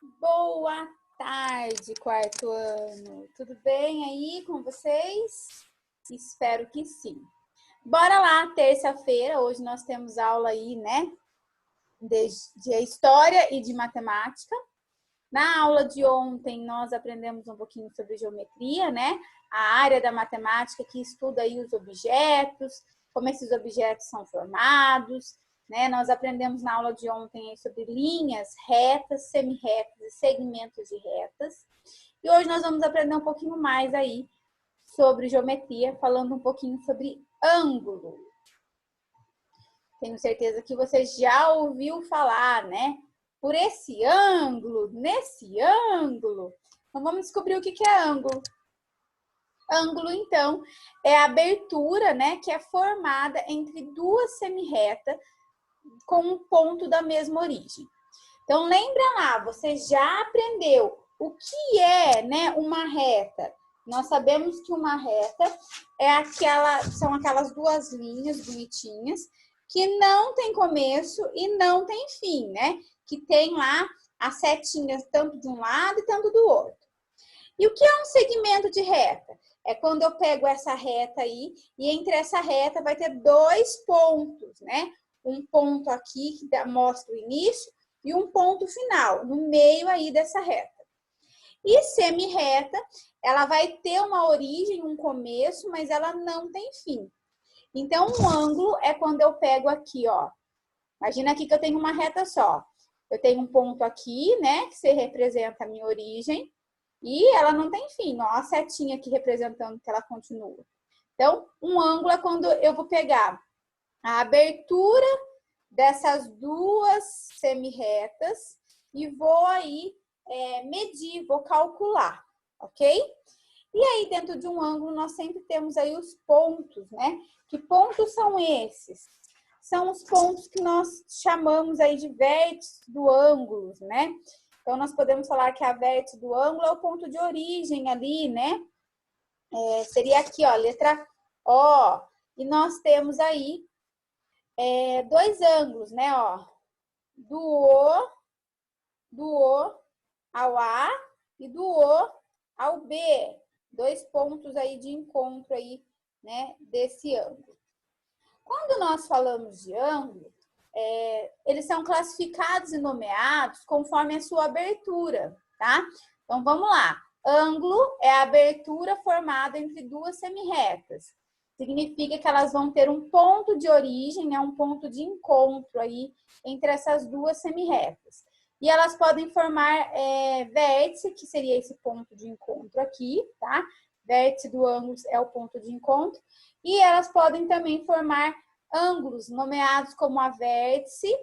Boa tarde, quarto ano. Tudo bem aí com vocês? Espero que sim. Bora lá, terça-feira. Hoje nós temos aula aí, né? De história e de matemática. Na aula de ontem, nós aprendemos um pouquinho sobre geometria, né? A área da matemática que estuda aí os objetos, como esses objetos são formados, né? Nós aprendemos na aula de ontem sobre linhas, retas, semi-retas e segmentos de retas. E hoje nós vamos aprender um pouquinho mais aí sobre geometria, falando um pouquinho sobre ângulo. Tenho certeza que você já ouviu falar, né? Por esse ângulo, nesse ângulo. Então, vamos descobrir o que é ângulo. Ângulo, então, é a abertura, né, que é formada entre duas semi-retas com um ponto da mesma origem. Então, lembra lá, você já aprendeu o que é, né, uma reta. Nós sabemos que uma reta são aquelas duas linhas bonitinhas que não tem começo e não tem fim, né? Que tem lá as setinhas tanto de um lado e tanto do outro. E o que é um segmento de reta? É quando eu pego essa reta aí e entre essa reta vai ter dois pontos, né? Um ponto aqui que mostra o início e um ponto final, no meio aí dessa reta. E semi-reta, ela vai ter uma origem, um começo, mas ela não tem fim. Então, um ângulo é quando eu pego aqui, ó. Imagina aqui que eu tenho uma reta só. Eu tenho um ponto aqui, né, que você representa a minha origem, e ela não tem fim, ó, a setinha aqui representando que ela continua. Então, um ângulo é quando eu vou pegar a abertura dessas duas semi-retas e vou aí medir, vou calcular, ok? E aí, dentro de um ângulo, nós sempre temos aí os pontos, né? Que pontos são esses? São os pontos que nós chamamos aí de vértices do ângulo, né? Então, nós podemos falar que a vértice do ângulo é o ponto de origem ali, né? Seria aqui, ó, letra O. E nós temos aí dois ângulos, né, ó. Do O ao A e do O ao B. Dois pontos aí de encontro aí, né, desse ângulo. Quando nós falamos de ângulo, eles são classificados e nomeados conforme a sua abertura, tá? Então, vamos lá. Ângulo é a abertura formada entre duas semi-retas. Significa que elas vão ter um ponto de origem, né, um ponto de encontro aí entre essas duas semi-retas. E elas podem formar vértice, que seria esse ponto de encontro aqui, tá? Vértice do ângulo é o ponto de encontro. E elas podem também formar ângulos nomeados como a vértice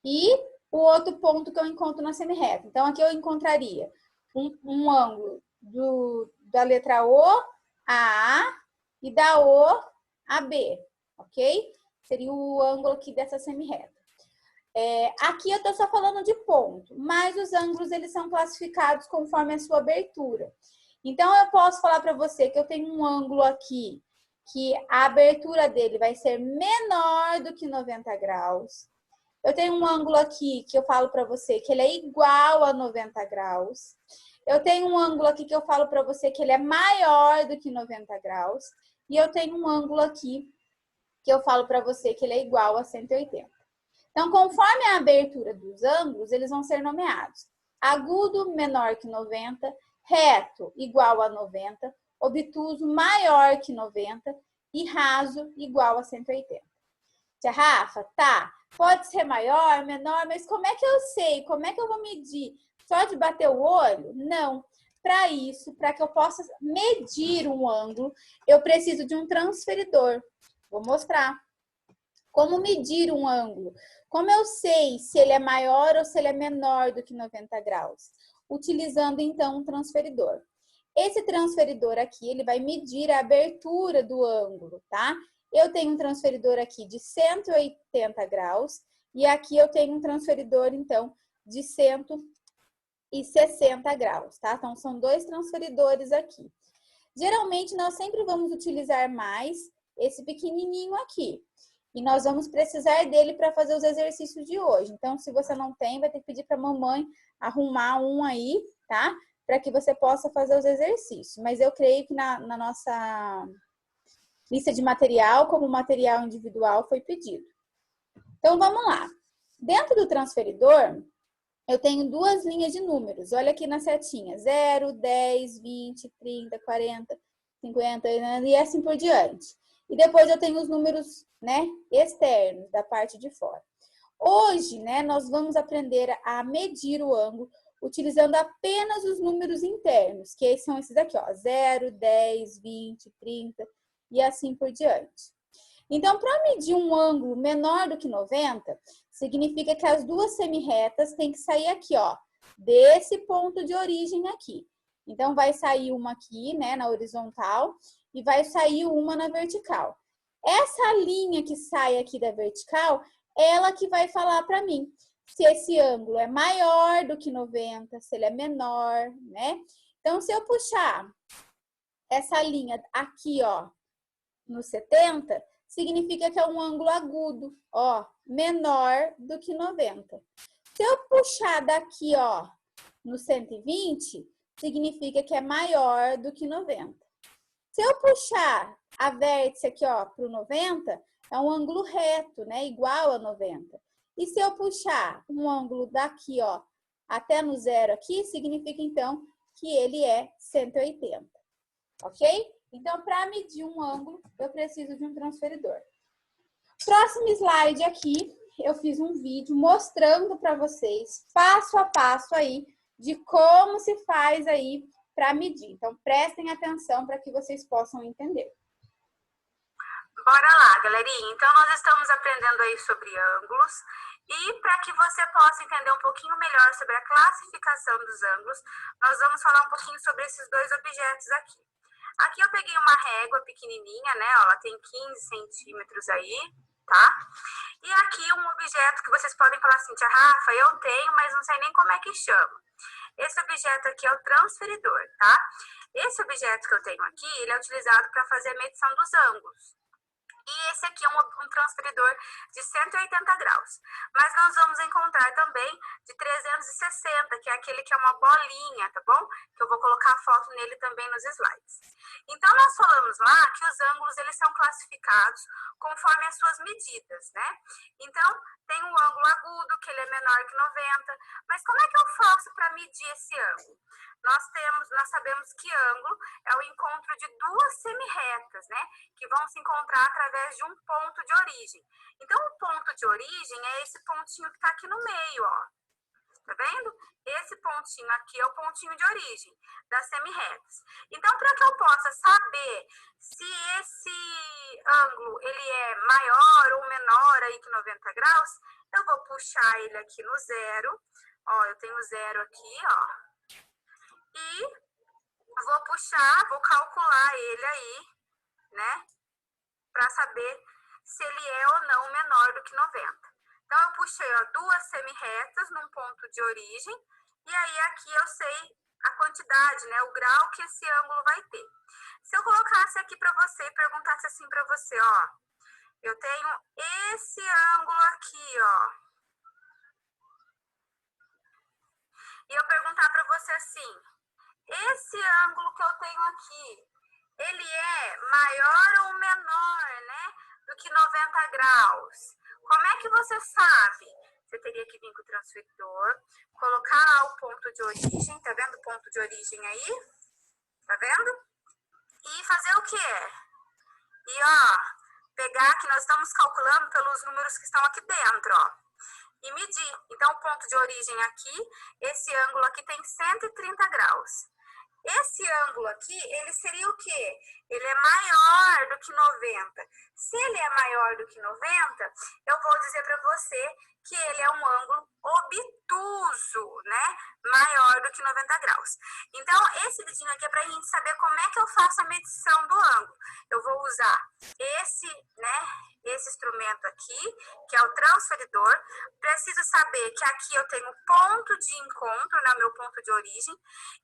e o outro ponto que eu encontro na semi-reta. Então, aqui eu encontraria um ângulo da letra O a A e da O a B, ok? Seria o ângulo aqui dessa semi-reta. Aqui eu estou só falando de ponto, mas os ângulos eles são classificados conforme a sua abertura. Então, eu posso falar para você que eu tenho um ângulo aqui que a abertura dele vai ser menor do que 90 graus. Eu tenho um ângulo aqui que eu falo para você que ele é igual a 90 graus. Eu tenho um ângulo aqui que eu falo para você que ele é maior do que 90 graus. E eu tenho um ângulo aqui que eu falo para você que ele é igual a 180. Então, conforme a abertura dos ângulos, eles vão ser nomeados. Agudo, menor que 90, reto, igual a 90, obtuso, maior que 90 e raso, igual a 180. Tia Rafa, tá, pode ser maior, menor, mas como é que eu sei? Como é que eu vou medir? Só de bater o olho? Não. Para isso, para que eu possa medir um ângulo, eu preciso de um transferidor. Vou mostrar. Como medir um ângulo? Como eu sei se ele é maior ou se ele é menor do que 90 graus? Utilizando, então, um transferidor. Esse transferidor aqui, ele vai medir a abertura do ângulo, tá? Eu tenho um transferidor aqui de 180 graus e aqui eu tenho um transferidor, então, de 160 graus, tá? Então, são dois transferidores aqui. Geralmente, nós sempre vamos utilizar mais esse pequenininho aqui. E nós vamos precisar dele para fazer os exercícios de hoje. Então, se você não tem, vai ter que pedir para a mamãe arrumar um aí, tá? Para que você possa fazer os exercícios. Mas eu creio que na nossa lista de material, como material individual, foi pedido. Então, vamos lá. Dentro do transferidor, eu tenho duas linhas de números. Olha aqui na setinha. 0, 10, 20, 30, 40, 50 e assim por diante. E depois eu tenho os números, né, externos, da parte de fora. Hoje, né, nós vamos aprender a medir o ângulo utilizando apenas os números internos, que são esses aqui, ó, 0, 10, 20, 30 e assim por diante. Então, para medir um ângulo menor do que 90, significa que as duas semirretas têm que sair aqui, ó, desse ponto de origem aqui. Então, vai sair uma aqui, né, na horizontal, e vai sair uma na vertical. Essa linha que sai aqui da vertical, ela que vai falar para mim se esse ângulo é maior do que 90, se ele é menor, né? Então, se eu puxar essa linha aqui, ó, no 70, significa que é um ângulo agudo, ó, menor do que 90. Se eu puxar daqui, ó, no 120, significa que é maior do que 90. Se eu puxar a vértice aqui, ó, para o 90, é um ângulo reto, né? Igual a 90. E se eu puxar um ângulo daqui, ó, até no zero aqui, significa, então, que ele é 180. Ok? Então, para medir um ângulo, eu preciso de um transferidor. Próximo slide aqui, eu fiz um vídeo mostrando para vocês, passo a passo aí, de como se faz aí para medir. Então, prestem atenção para que vocês possam entender. Bora lá, galerinha. Então, nós estamos aprendendo aí sobre ângulos. E para que você possa entender um pouquinho melhor sobre a classificação dos ângulos, nós vamos falar um pouquinho sobre esses dois objetos aqui. Aqui eu peguei uma régua pequenininha, né? Ela tem 15 centímetros aí, tá? E aqui um objeto que vocês podem falar assim, tia Rafa, eu tenho, mas não sei nem como é que chama. Esse objeto aqui é o transferidor, tá? Esse objeto que eu tenho aqui, ele é utilizado para fazer a medição dos ângulos. E esse aqui é um transferidor de 180 graus. Mas nós vamos encontrar também de 360, que é aquele que é uma bolinha, tá bom? Que eu vou colocar a foto nele também nos slides. Então, nós falamos lá que os ângulos, eles são classificados conforme as suas medidas, né? Então, tem um ângulo agudo, que ele é menor que 90. Mas como é que eu faço para medir esse ângulo? Nós sabemos que ângulo é o encontro de duas semirretas, né? Que vão se encontrar através de um ponto de origem. Então, o ponto de origem é esse pontinho que está aqui no meio, ó. Tá vendo? Esse pontinho aqui é o pontinho de origem das semirretas. Então, para que eu possa saber se esse ângulo ele é maior ou menor aí que 90 graus, eu vou puxar ele aqui no zero. Ó, eu tenho zero aqui, ó. E vou puxar, vou calcular ele aí, né? Para saber se ele é ou não menor do que 90. Então, eu puxei, ó, duas semirretas num ponto de origem. E aí, aqui eu sei a quantidade, né? O grau que esse ângulo vai ter. Se eu colocasse aqui para você e perguntasse assim para você, ó. Eu tenho esse ângulo aqui, ó. E eu perguntar para você assim, esse ângulo que eu tenho aqui, ele é maior ou menor, né, do que 90 graus? Como é que você sabe? Você teria que vir com o transferidor, colocar lá o ponto de origem, tá vendo o ponto de origem aí? Tá vendo? E fazer o quê? E, ó, pegar que nós estamos calculando pelos números que estão aqui dentro, ó. E medir. Então, o ponto de origem aqui, esse ângulo aqui tem 130 graus. Esse ângulo aqui, ele seria o quê? Ele é maior do que 90. Se ele é maior do que 90, eu vou dizer para você que ele é um ângulo obtuso, né? Maior do que 90 graus. Então, esse vidinho aqui é para a gente saber como é que eu faço a medição do ângulo. Eu vou usar esse instrumento aqui, que é o transferidor. Preciso saber que aqui eu tenho ponto de encontro, né, meu ponto de origem,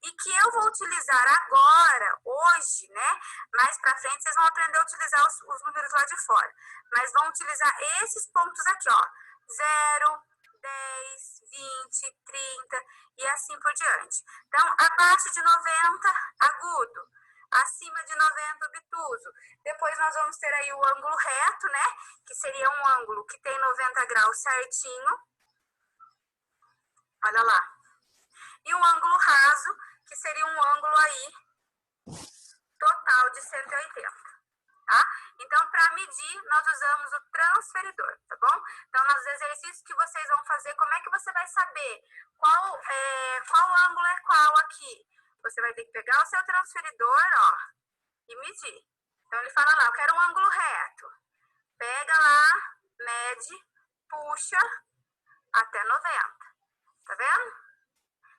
e que eu vou utilizar agora, hoje, né, mais pra frente, vocês vão aprender a utilizar os números lá de fora. Mas vão utilizar esses pontos aqui, ó, 0, 10, 20, 30 e assim por diante. Então, abaixo de 90, agudo. Acima de 90, obtuso. Depois nós vamos ter aí o ângulo reto, né? Que seria um ângulo que tem 90 graus certinho. Olha lá. E um ângulo raso, que seria um ângulo aí total de 180. Tá? Então, para medir, nós usamos o transferidor, tá bom? Então, nos exercícios que vocês vão fazer, como é que você vai saber qual ângulo é qual aqui? Você vai ter que pegar o seu transferidor, ó, e medir. Então, ele fala lá, eu quero um ângulo reto. Pega lá, mede, puxa até 90. Tá vendo?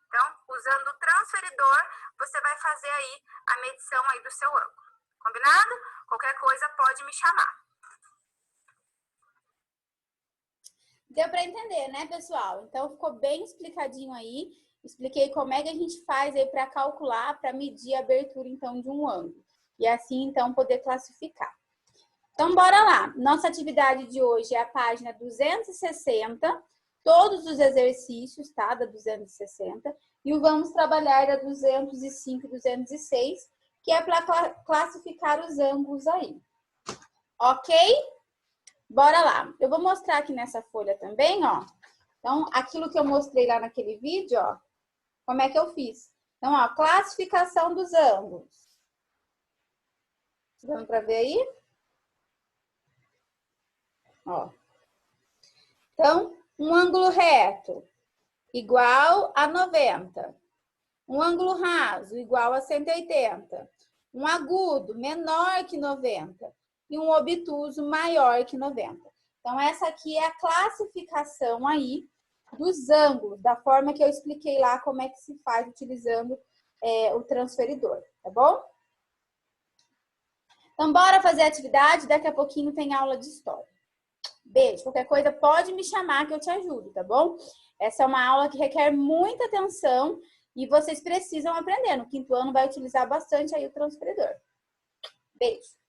Então, usando o transferidor, você vai fazer aí a medição aí do seu ângulo. Combinado? Qualquer coisa pode me chamar. Deu para entender, né, pessoal? Então, ficou bem explicadinho aí. Expliquei como é que a gente faz aí para calcular, para medir a abertura, então, de um ângulo. E assim, então, poder classificar. Então, bora lá. Nossa atividade de hoje é a página 260, todos os exercícios, tá? Da 260. E vamos trabalhar da 205 e 206, que é para classificar os ângulos aí. Ok? Bora lá. Eu vou mostrar aqui nessa folha também, ó. Então, aquilo que eu mostrei lá naquele vídeo, ó. Como é que eu fiz? Então, ó, classificação dos ângulos. Tá dando para ver aí? Ó. Então, um ângulo reto igual a 90. Um ângulo raso igual a 180. Um agudo menor que 90. E um obtuso maior que 90. Então, essa aqui é a classificação aí dos ângulos, da forma que eu expliquei lá como é que se faz utilizando o transferidor, tá bom? Então, bora fazer a atividade, daqui a pouquinho tem aula de história. Beijo, qualquer coisa pode me chamar que eu te ajudo, tá bom? Essa é uma aula que requer muita atenção e vocês precisam aprender. No 5º ano vai utilizar bastante aí o transferidor. Beijo.